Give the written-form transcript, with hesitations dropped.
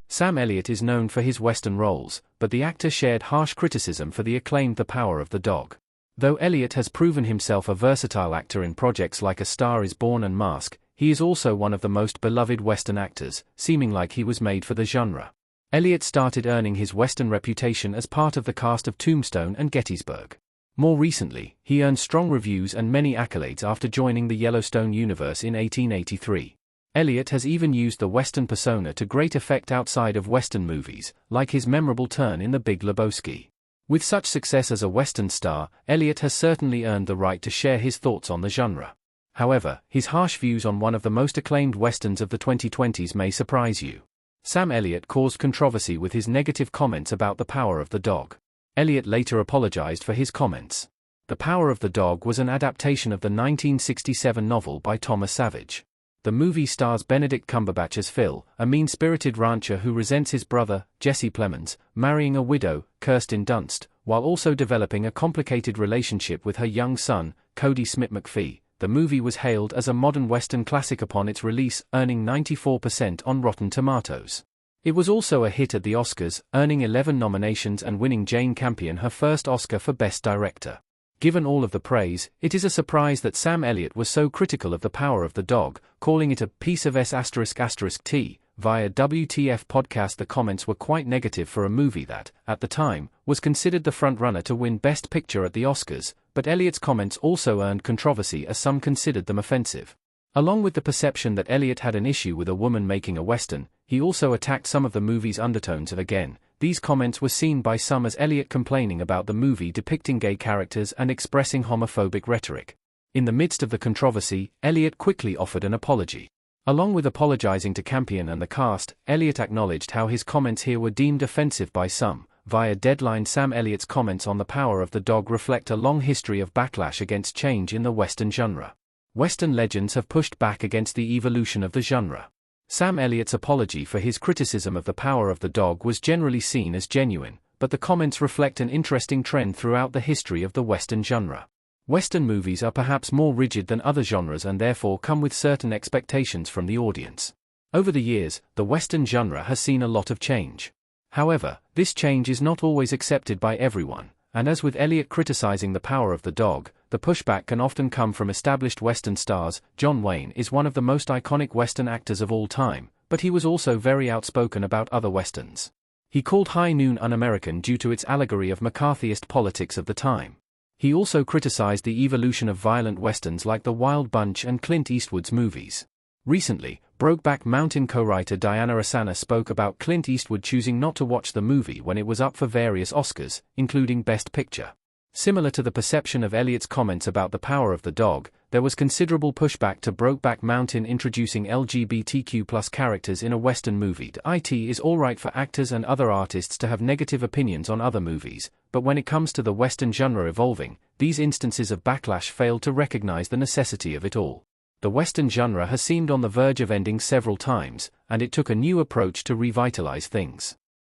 Sam Elliott is known for his Western roles, but the actor shared harsh criticism for the acclaimed The Power of the Dog. Though Elliott has proven himself a versatile actor in projects like A Star is Born and Mask, he is also one of the most beloved Western actors, seeming like he was made for the genre. Elliott started earning his Western reputation as part of the cast of Tombstone and Gettysburg. More recently, he earned strong reviews and many accolades after joining the Yellowstone universe in 1883. Elliott has even used the Western persona to great effect outside of Western movies, like his memorable turn in The Big Lebowski. With such success as a Western star, Elliott has certainly earned the right to share his thoughts on the genre. However, his harsh views on one of the most acclaimed Westerns of the 2020s may surprise you. Sam Elliott caused controversy with his negative comments about The Power of the Dog. Elliott later apologized for his comments. The Power of the Dog was an adaptation of the 1967 novel by Thomas Savage. The movie stars Benedict Cumberbatch as Phil, a mean-spirited rancher who resents his brother, Jesse Plemons, marrying a widow, Kirsten Dunst, while also developing a complicated relationship with her young son, Cody Smith McPhee. The movie was hailed as a modern Western classic upon its release, earning 94% on Rotten Tomatoes. It was also a hit at the Oscars, earning 11 nominations and winning Jane Campion her first Oscar for Best Director. Given all of the praise, it is a surprise that Sam Elliott was so critical of The Power of the Dog, calling it a piece of S***T. Via WTF podcast, the comments were quite negative for a movie that, at the time, was considered the frontrunner to win Best Picture at the Oscars, but Elliott's comments also earned controversy as some considered them offensive. Along with the perception that Elliott had an issue with a woman making a Western, he also attacked some of the movie's undertones. Again, these comments were seen by some as Elliott complaining about the movie depicting gay characters and expressing homophobic rhetoric. In the midst of the controversy, Elliott quickly offered an apology. Along with apologizing to Campion and the cast, Elliott acknowledged how his comments here were deemed offensive by some. Via Deadline, Sam Elliott's comments on The Power of the Dog reflect a long history of backlash against change in the Western genre. Western legends have pushed back against the evolution of the genre. Sam Elliott's apology for his criticism of The Power of the Dog was generally seen as genuine, but the comments reflect an interesting trend throughout the history of the Western genre. Western movies are perhaps more rigid than other genres and therefore come with certain expectations from the audience. Over the years, the Western genre has seen a lot of change. However, this change is not always accepted by everyone, and as with Elliott criticizing The Power of the Dog, the pushback can often come from established Western stars. John Wayne is one of the most iconic Western actors of all time, but he was also very outspoken about other Westerns. He called High Noon un-American due to its allegory of McCarthyist politics of the time. He also criticized the evolution of violent Westerns like The Wild Bunch and Clint Eastwood's movies. Recently, Brokeback Mountain co-writer Diana Asana spoke about Clint Eastwood choosing not to watch the movie when it was up for various Oscars, including Best Picture. Similar to the perception of Elliott's comments about The Power of the Dog, there was considerable pushback to Brokeback Mountain introducing LGBTQ+ characters in a Western movie. It is alright for actors and other artists to have negative opinions on other movies, but when it comes to the Western genre evolving, these instances of backlash failed to recognize the necessity of it all. The Western genre has seemed on the verge of ending several times, and it took a new approach to revitalize things.